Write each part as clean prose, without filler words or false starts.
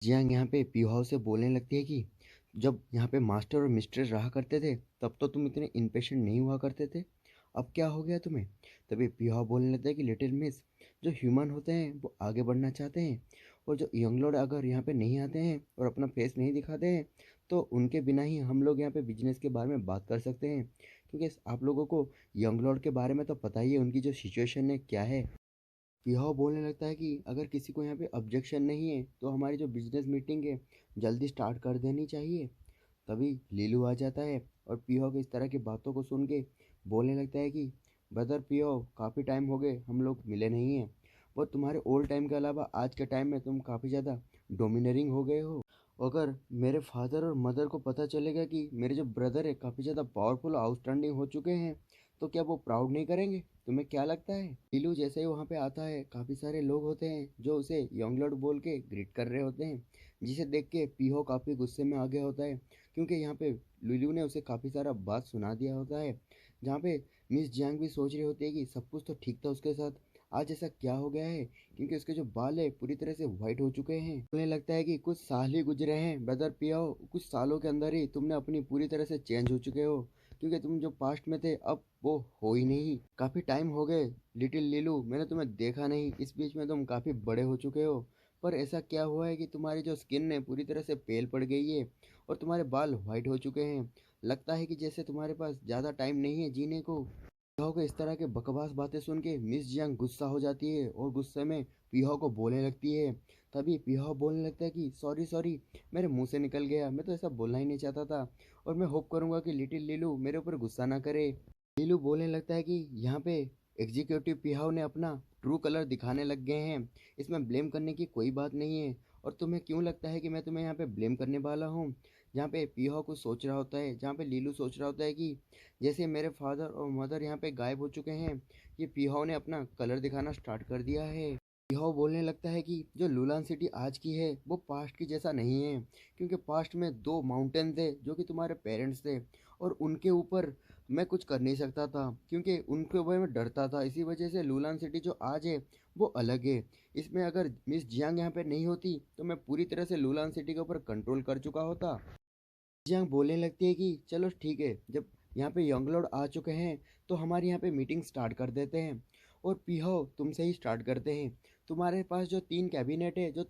Jiang यहाँ पे पीहाओ से बोलने लगती है कि जब यहाँ पे मास्टर और मिस्ट्रेस रहा करते थे तब तो तुम इतने इम्पेशेंट नहीं हुआ करते थे। अब क्या हो गया तुम्हें? तभी पीहाओ बोलने लगता है कि लिटिल मिस, जो ह्यूमन होते हैं वो आगे बढ़ना चाहते हैं, और जो यंग लॉर्ड अगर यहाँ पे नहीं आते हैं और अपना फेस नहीं दिखाते हैं तो उनके बिना ही हम लोग यहाँ पे बिजनेस के बारे में बात कर सकते हैं। क्योंकि आप लोगों को यंग लॉर्ड के बारे में तो पता ही है, उनकी जो सिचुएशन है क्या है। पिहाव बोलने लगता है कि अगर किसी को यहाँ पे ऑब्जेक्शन नहीं है तो हमारी जो बिजनेस मीटिंग है जल्दी स्टार्ट कर देनी चाहिए। तभी लीलू आ जाता है और पिहाव की इस तरह की बातों को सुन के बोलने लगता है कि ब्रदर पिहाव, काफ़ी टाइम हो गए हम लोग मिले नहीं हैं, और तुम्हारे ओल्ड टाइम के अलावा आज के टाइम में तुम काफ़ी ज़्यादा डोमिनरिंग हो गए हो। अगर मेरे फादर और मदर को पता चलेगा कि मेरे जो ब्रदर है काफ़ी ज़्यादा पावरफुल आउटस्टैंडिंग हो चुके हैं तो क्या वो प्राउड नहीं करेंगे? तुम्हें क्या लगता है? लीलू जैसे ही वहाँ पे आता है काफ़ी सारे लोग होते हैं जो उसे यंग लॉर्ड बोल के ग्रीट कर रहे होते हैं, जिसे देख के पीहो काफ़ी गुस्से में आ गया होता है। क्योंकि यहाँ पे लीलू ने उसे काफ़ी सारा बात सुना दिया होता है, जहाँ पे मिस जियांग भी सोच रही होती है कि सब कुछ तो ठीक था उसके साथ, आज ऐसा क्या हो गया है? क्योंकि उसके जो बाल है पूरी तरह से वाइट हो चुके हैं। उन्हें लगता है कि कुछ साल ही गुजरे हैं ब्रदर पियाओ, कुछ सालों के अंदर ही तुमने अपनी पूरी तरह से चेंज हो चुके हो। क्योंकि तुम जो पास्ट में थे अब वो हो ही नहीं। काफ़ी टाइम हो गए लिटिल लीलू, मैंने तुम्हें देखा नहीं, इस बीच में तुम काफ़ी बड़े हो चुके हो। पर ऐसा क्या हुआ है कि तुम्हारी जो स्किन है पूरी तरह से पेल पड़ गई है और तुम्हारे बाल वाइट हो चुके हैं। लगता है कि जैसे तुम्हारे पास ज़्यादा टाइम नहीं है जीने को। पीहाओ को इस तरह के बकवास बातें सुन के मिस जियांग गुस्सा हो जाती है और गुस्से में पीहाओ को बोलने लगती है। तभी पीहाओ बोलने लगता है कि सॉरी सॉरी, मेरे मुंह से निकल गया, मैं तो ऐसा बोलना ही नहीं चाहता था, और मैं होप करूंगा कि लिटिल लीलू मेरे ऊपर गुस्सा ना करे। लीलू बोलने लगता है कि यहाँ पे एग्जीक्यूटिव पीहाओ ने अपना ट्रू कलर दिखाने लग गए हैं, इसमें ब्लेम करने की कोई बात नहीं है। और तुम्हें क्यों लगता है कि मैं तुम्हें यहाँ पे ब्लेम करने वाला हूँ? जहाँ पे पीहाओ कुछ सोच रहा होता है, जहाँ पे लीलू सोच रहा होता है कि जैसे मेरे फादर और मदर यहाँ पे गायब हो चुके हैं, ये पीहाओ ने अपना कलर दिखाना स्टार्ट कर दिया है। पीहाओ बोलने लगता है कि जो लुलान सिटी आज की है वो पास्ट की जैसा नहीं है। क्योंकि पास्ट में दो माउंटेन थे जो कि तुम्हारे पेरेंट्स थे, और उनके ऊपर मैं कुछ कर नहीं सकता था क्योंकि उनके ऊपर मैं डरता था। इसी वजह से लुलान सिटी जो आज है वो अलग है। इसमें अगर मिस जियांग यहाँ पे नहीं होती तो मैं पूरी तरह से लुलान सिटी के ऊपर कंट्रोल कर चुका होता। जियांग बोलने लगती है कि चलो ठीक है, जब यहाँ पे यंग लॉर्ड आ चुके हैं तो हमारे यहाँ पे मीटिंग स्टार्ट कर देते हैं। और पीहो, तुमसे ही स्टार्ट करते हैं। तुम्हारे पास जो 3 कैबिनेट है जो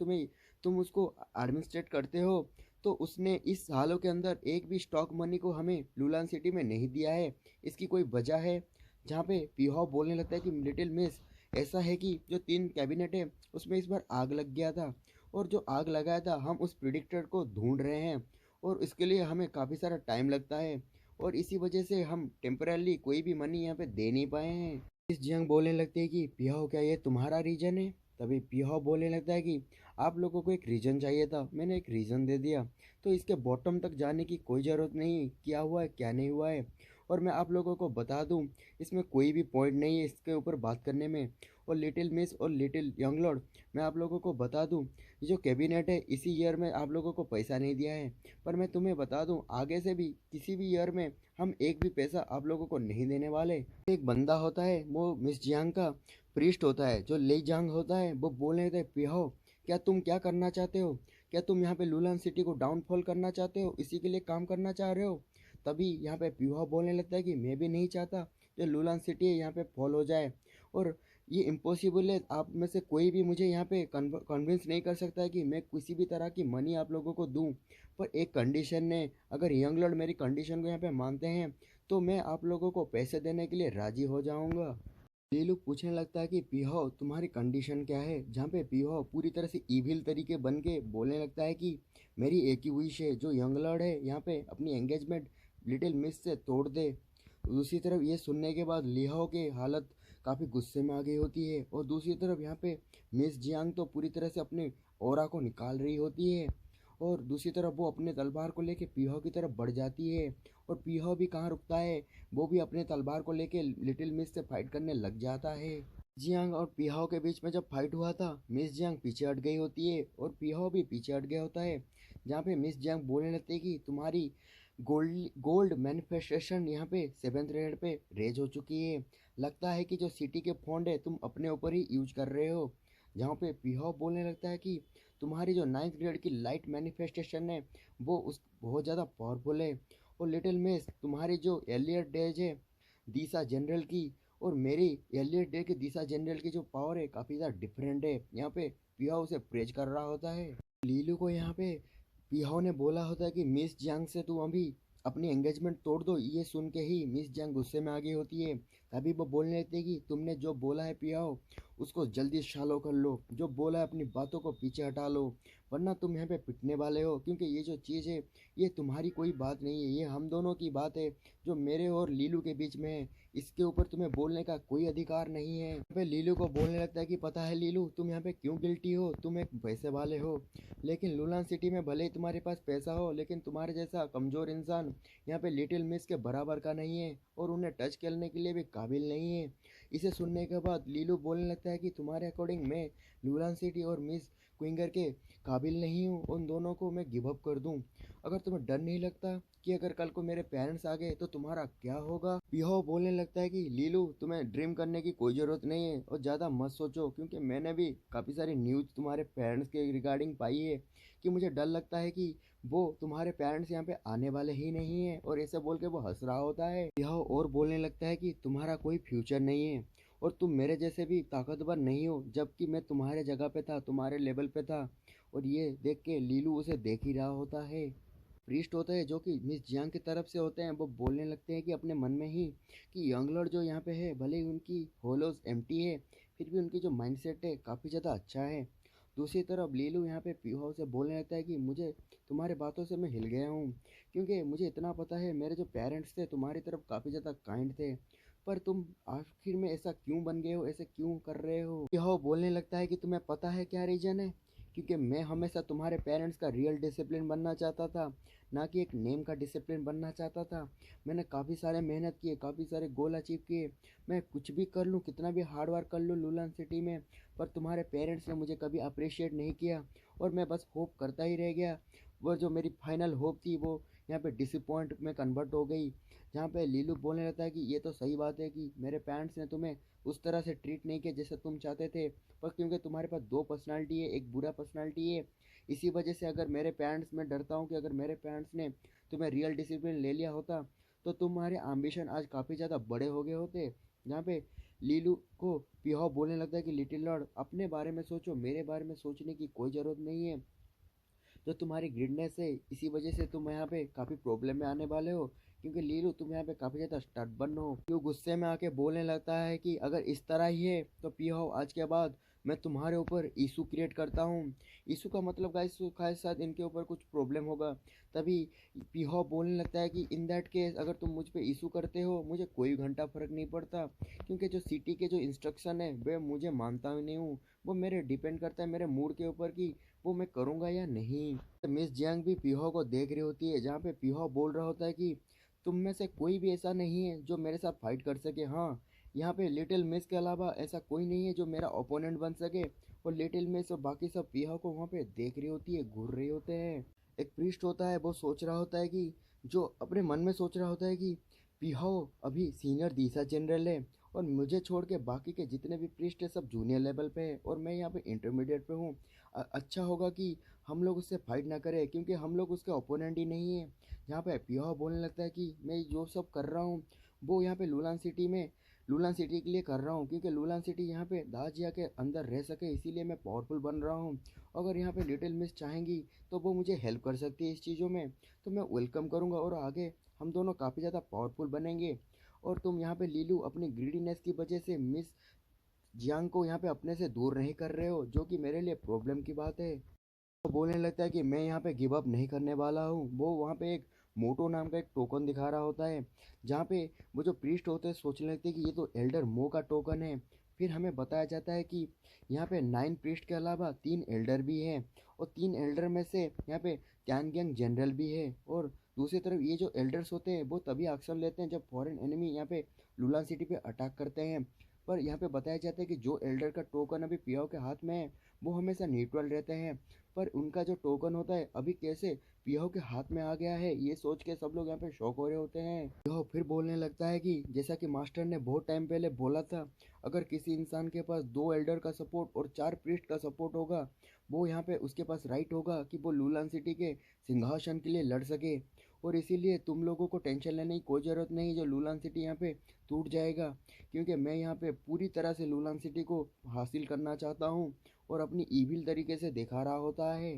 तुम उसको एडमिनिस्ट्रेट करते हो, तो उसने इस सालों के अंदर एक भी स्टॉक मनी को हमें लुलान सिटी में नहीं दिया है। इसकी कोई वजह है? जहाँ पे पीहो बोलने लगता है कि लिटिल मिस, ऐसा है कि जो 3 कैबिनेट है उसमें इस बार आग लग गया था, और जो आग लगाया था हम उस प्रिडिक्टर को ढूंढ रहे हैं, और इसके लिए हमें काफ़ी सारा टाइम लगता है, और इसी वजह से हम टेम्परली कोई भी मनी यहाँ पे दे नहीं पाए हैं। इस जियांग बोलने लगते हैं कि पिहाओ, क्या ये तुम्हारा रीजन है? तभी पिहाओ बोलने लगता है कि आप लोगों को एक रीजन चाहिए था, मैंने एक रीज़न दे दिया, तो इसके बॉटम तक जाने की कोई ज़रूरत नहीं, क्या हुआ है क्या नहीं हुआ है। और मैं आप लोगों को बता दूं, इसमें कोई भी पॉइंट नहीं है इसके ऊपर बात करने में। और लिटिल मिस और लिटिल यंग लॉर्ड, मैं आप लोगों को बता दूं, ये जो कैबिनेट है इसी ईयर में आप लोगों को पैसा नहीं दिया है, पर मैं तुम्हें बता दूं आगे से भी किसी भी ईयर में हम एक भी पैसा आप लोगों को नहीं देने वाले। एक बंदा होता है वो मिस जियांग का प्रीस्ट होता है, जो ले जांग होता है, वो बोलने देते पिहो, क्या तुम क्या करना चाहते हो? क्या तुम यहाँ पे लुलान सिटी को डाउनफॉल करना चाहते हो, इसी के लिए काम करना चाह रहे हो? तभी यहाँ पे पिहो बोलने लगता है कि मैं भी नहीं चाहता जो लुलान सिटी है यहाँ पे फॉल हो जाए, और ये इम्पॉसिबल है। आप में से कोई भी मुझे यहाँ पे कन्विंस नहीं कर सकता है कि मैं किसी भी तरह की मनी आप लोगों को दूं। पर एक कंडीशन है, अगर यंग लॉर्ड मेरी कंडीशन को यहाँ पे मानते हैं तो मैं आप लोगों को पैसे देने के लिए राजी हो जाऊंगा। लीलू पूछने लगता है कि पीहो, तुम्हारी कंडीशन क्या है? जहाँ पे पीहो पूरी तरह से इविल तरीके बन के बोलने लगता है कि मेरी एक ही विश है, जो यंग लॉर्ड है यहाँ पे अपनी एंगेजमेंट लिटिल मिस से तोड़ दे। दूसरी तरफ ये सुनने के बाद लिहाओ की हालत काफ़ी गुस्से में आ गई होती है, और दूसरी तरफ यहाँ पे मिस जियांग तो पूरी तरह से अपने ओरा को निकाल रही होती है, और दूसरी तरफ वो अपने तलवार को लेके पीहो की तरफ बढ़ जाती है। और पीहो भी कहाँ रुकता है, वो भी अपने तलवार को लेके लिटिल मिस से फाइट करने लग जाता है। जियांग और पीहाओ के बीच में जब फाइट हुआ था, मिस जियांग पीछे हट गई होती है और पीहाओ भी पीछे हट गया होता है। जहाँ पे मिस जियांग बोलने लगती है कि तुम्हारी गोल्ड गोल्ड मैनिफेस्टेशन यहाँ पे 7th ग्रेड पे रेज हो चुकी है। लगता है कि जो सिटी के फंड है तुम अपने ऊपर ही यूज कर रहे हो। जहाँ पे पीहाओ बोलने लगता है कि तुम्हारी जो 9th ग्रेड की लाइट मैनिफेस्टेशन है वो उस बहुत ज़्यादा पावरफुल है। और लिटिल मिस, तुम्हारी जो एलियट डेज है दिशा जनरल की और मेरी एलियट डे की दिशा जनरल की जो पावर है काफ़ी ज़्यादा डिफरेंट है। यहाँ पे पियाओ उसे प्रेज कर रहा होता है। लीलू को यहाँ पे पियाओ ने बोला होता है कि मिस जियांग से तुम अभी अपनी एंगेजमेंट तोड़ दो। ये सुन के ही मिस जियांग गुस्से में आ गई होती है। तभी वो बोलने लगती है कि तुमने जो बोला है पियाओ उसको जल्दी फॉलो कर लो, जो बोला है अपनी बातों को पीछे हटा लो, वरना तुम यहाँ पे पिटने वाले हो। क्योंकि ये जो चीज़ है ये तुम्हारी कोई बात नहीं है, ये हम दोनों की बात है जो मेरे और लीलू के बीच में है। इसके ऊपर तुम्हें बोलने का कोई अधिकार नहीं है। यहाँ पे लीलू को बोलने लगता है कि पता है लीलू, तुम यहाँ पे क्यों गिल्टी हो, तुम एक पैसे वाले हो। लेकिन लूलान सिटी में भले ही तुम्हारे पास पैसा हो लेकिन तुम्हारे जैसा कमज़ोर इंसान यहाँ पे लिटिल मिस के बराबर का नहीं है और उन्हें टच करने के लिए भी काबिल नहीं है। इसे सुनने के बाद लीलू बोलने लगता है कि तुम्हारे अकॉर्डिंग मैं लूलान सिटी और मिस क्विंगर के काबिल नहीं हूँ, उन दोनों को मैं गिव अप कर दूँ। अगर तुम्हें डर नहीं लगता कि अगर कल को मेरे पेरेंट्स आ गए तो तुम्हारा क्या होगा। पिहो बोलने लगता है कि लीलू, तुम्हें ड्रीम करने की कोई ज़रूरत नहीं है और ज़्यादा मत सोचो, क्योंकि मैंने भी काफ़ी सारी न्यूज़ तुम्हारे पेरेंट्स के रिगार्डिंग पाई है कि मुझे डर लगता है कि वो तुम्हारे पेरेंट्स यहाँ पे आने वाले ही नहीं है। और ऐसे बोल के वो हंस रहा होता है। यह और बोलने लगता है कि तुम्हारा कोई फ्यूचर नहीं है और तुम मेरे जैसे भी ताकतवर नहीं हो, जबकि मैं तुम्हारे जगह पे था, तुम्हारे लेवल पे था। और ये देख के लीलू उसे देख ही रहा होता है। प्रीस्ट होते हैं जो कि मिस जियांग की तरफ से होते हैं, वो बोलने लगते हैं कि अपने मन में ही कि यंग लॉर्ड जो यहाँ पे है भले ही उनकी होलोज एम्प्टी है फिर भी उनकी जो माइंडसेट है काफ़ी ज़्यादा अच्छा है। दूसरी तरफ लीलू यहाँ पे पीहू से बोलने लगता है कि मुझे तुम्हारे बातों से मैं हिल गया हूँ, क्योंकि मुझे इतना पता है मेरे जो पेरेंट्स थे तुम्हारी तरफ काफ़ी ज़्यादा काइंड थे, पर तुम आखिर में ऐसा क्यों बन गए हो, ऐसे क्यों कर रहे हो। यह बोलने लगता है कि तुम्हें पता है क्या रीज़न है, क्योंकि मैं हमेशा तुम्हारे पेरेंट्स का रियल डिसिप्लिन बनना चाहता था, ना कि एक नेम का डिसिप्लिन बनना चाहता था। मैंने काफ़ी सारे मेहनत किए, काफ़ी सारे गोल अचीव किए, मैं कुछ भी कर लूँ, कितना भी हार्ड वर्क कर लूँ लूलान सिटी में, पर तुम्हारे पेरेंट्स ने मुझे कभी अप्रिशिएट नहीं किया और मैं बस होप करता ही रह गया। वो जो मेरी फाइनल होप थी वो यहाँ पे डिसअपॉइंट में कन्वर्ट हो गई। जहाँ पे लीलू बोलने लगता है कि ये तो सही बात है कि मेरे पेरेंट्स ने तुम्हें उस तरह से ट्रीट नहीं किया जैसे तुम चाहते थे, पर क्योंकि तुम्हारे पास दो पर्सनालिटी है, एक बुरा पर्सनालिटी है, इसी वजह से अगर मेरे पेरेंट्स, मैं डरता हूँ कि अगर मेरे पेरेंट्स ने तुम्हें रियल डिसिप्लिन ले लिया होता तो तुम्हारे एम्बिशन आज काफ़ी ज़्यादा बड़े हो गए होते। जहाँ पे लीलू को पिहो बोलने लगता है कि लिटिल लॉर्ड, अपने बारे में सोचो, मेरे बारे में सोचने की कोई ज़रूरत नहीं है। जो तुम्हारी ग्रीडनेस है इसी वजह से तुम यहाँ पे काफ़ी प्रॉब्लम में आने वाले हो, क्योंकि लीलू तुम यहाँ पे काफ़ी ज़्यादा स्टबर्न हो। क्यों गुस्से में आके बोलने लगता है कि अगर इस तरह ही है तो पियो आज के बाद मैं तुम्हारे ऊपर इशू क्रिएट करता हूँ। इशू का मतलब गाइस शायद इनके ऊपर कुछ प्रॉब्लम होगा। तभी पिहो बोलने लगता है कि इन दैट केस अगर तुम मुझ पे इशू करते हो मुझे कोई घंटा फर्क नहीं पड़ता, क्योंकि जो सिटी के जो इंस्ट्रक्शन है वे मुझे मानता ही नहीं हूँ, वो मेरे डिपेंड करता है मेरे मूड के ऊपर कि वो मैं करूँगा या नहीं। मिस जियांग भी पीहो को देख रही होती है, जहाँ पे पीहो बोल रहा होता है कि तुम में से कोई भी ऐसा नहीं है जो मेरे साथ फाइट कर सके। हाँ, यहाँ पे लिटिल मिस के अलावा ऐसा कोई नहीं है जो मेरा ओपोनेंट बन सके। और लिटिल मिस और बाकी सब पीहो को वहाँ पे देख रही होती है, घूर रहे होते हैं। एक प्रीस्ट होता है, वो सोच रहा होता है कि जो अपने मन में सोच रहा होता है कि पीहो अभी सीनियर दीसा जनरल है और मुझे छोड़ के बाकी के जितने भी प्रीस्ट है सब जूनियर लेवल पे है और मैं यहाँ पे इंटरमीडिएट पे हूँ। अच्छा होगा कि हम लोग उससे फाइट ना करें, क्योंकि हम लोग उसके ओपोनेंट ही नहीं है। यहाँ पे पियो बोलने लगता है कि मैं जो सब कर रहा हूँ वो यहाँ पे लूलान सिटी के लिए कर रहा हूँ, क्योंकि लूलान सिटी यहाँ पे दाजिया के अंदर रह सके, इसीलिए मैं पावरफुल बन रहा हूँ। अगर यहाँ पे लिटिल मिस चाहेंगी तो वो मुझे हेल्प कर सकती है इस चीज़ों में, तो मैं वेलकम करूँगा और आगे हम दोनों काफ़ी ज़्यादा पावरफुल बनेंगे। और तुम यहाँ पे लीलू अपनी ग्रीडीनेस की वजह से मिस जियांग को यहाँ पे अपने से दूर नहीं कर रहे हो, जो कि मेरे लिए प्रॉब्लम की बात है। वो बोलने लगता है कि मैं यहाँ पे गिव अप नहीं करने वाला हूँ। वो वहाँ पे एक मोटो नाम का एक टोकन दिखा रहा होता है, जहाँ पे वो जो प्रीस्ट होते हैं सोचने लगते हैं कि ये तो एल्डर मो का टोकन है। फिर हमें बताया जाता है कि यहाँ पे 9 प्रीस्ट के अलावा 3 एल्डर भी हैं और 3 एल्डर में से यहाँ पे टैनगैंग जनरल भी है। और दूसरी तरफ ये जो एल्डर्स होते हैं वो तभी एक्शन लेते हैं जब फॉरेन एनिमी यहाँ पे लुलान सिटी पे अटैक करते हैं। पर यहाँ पे बताया जाता है कि जो एल्डर का टोकन अभी पियाओ के हाथ में है वो हमेशा न्यूट्रल रहते हैं, पर उनका जो टोकन होता है अभी कैसे पियाओ के हाथ में आ गया है, ये सोच के सब लोग यहाँ पे शॉक हो रहे होते हैं। पियाओ फिर बोलने लगता है कि जैसा कि मास्टर ने बहुत टाइम पहले बोला था, अगर किसी इंसान के पास 2 एल्डर का सपोर्ट और 4 प्रीस्ट का सपोर्ट होगा, वो यहाँ पे उसके पास राइट होगा कि वो लूलान सिटी के सिंहासन के लिए लड़ सके। और इसीलिए तुम लोगों को टेंशन लेने की कोई ज़रूरत नहीं जो लूलान सिटी यहाँ पे टूट जाएगा, क्योंकि मैं यहाँ पे पूरी तरह से लूलान सिटी को हासिल करना चाहता हूँ और अपनी ईविल तरीके से दिखा रहा होता है।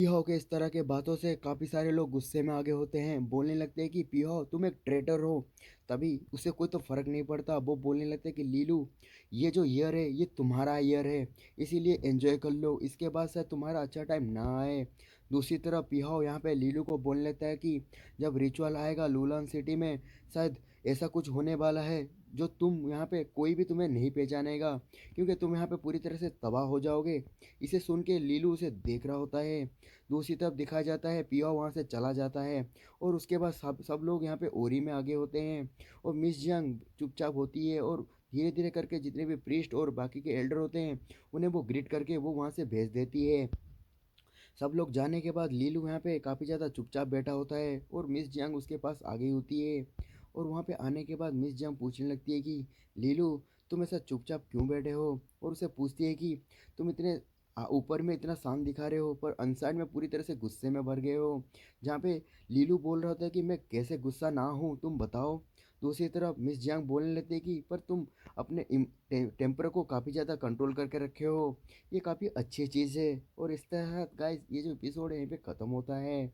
पीहू के इस तरह के बातों से काफ़ी सारे लोग गुस्से में आगे होते हैं, बोलने लगते हैं कि पीहू तुम एक ट्रेटर हो। तभी उसे कोई तो फर्क नहीं पड़ता, वो बोलने लगते हैं कि लीलू ये जो ईयर है ये तुम्हारा ईयर है, इसीलिए एंजॉय कर लो, इसके बाद शायद तुम्हारा अच्छा टाइम ना आए। दूसरी तरफ पीहू यहाँ पे लीलू को बोलने लगता है कि जब रिचुअल आएगा लूलान सिटी में, शायद ऐसा कुछ होने वाला है जो तुम यहाँ पे कोई भी तुम्हें नहीं पहचानेगा, क्योंकि तुम यहाँ पे पूरी तरह से तबाह हो जाओगे। इसे सुन के लीलू उसे देख रहा होता है। दूसरी तरफ दिखाया जाता है पिया वहाँ से चला जाता है और उसके बाद सब सब लोग यहाँ पे ओरी में आगे होते हैं और मिस जंग चुपचाप होती है और धीरे धीरे करके जितने भी प्रीस्ट और बाकी के एल्डर होते हैं उन्हें वो ग्रीट करके वो वहाँ से भेज देती है। सब लोग जाने के बाद लीलू यहाँ पे काफ़ी ज़्यादा चुपचाप बैठा होता है और मिस जियांग उसके पास आ गई होती है। और वहाँ पे आने के बाद मिस जियांग पूछने लगती है कि लीलू तुम ऐसा चुपचाप क्यों बैठे हो, और उसे पूछती है कि तुम इतने ऊपर में इतना शांत दिखा रहे हो पर अनसाइड में पूरी तरह से गुस्से में भर गए हो। जहाँ पे लीलू बोल रहा होता है कि मैं कैसे गुस्सा ना हूँ तुम बताओ। दूसरी तरफ मिस जियांग बोलने लगती है कि पर तुम अपने टेम्पर को काफ़ी ज़्यादा कंट्रोल करके रखे हो, ये काफ़ी अच्छी चीज़ है। और इस तरह गाइस ये जो एपिसोड है यहीं पे ख़त्म होता है।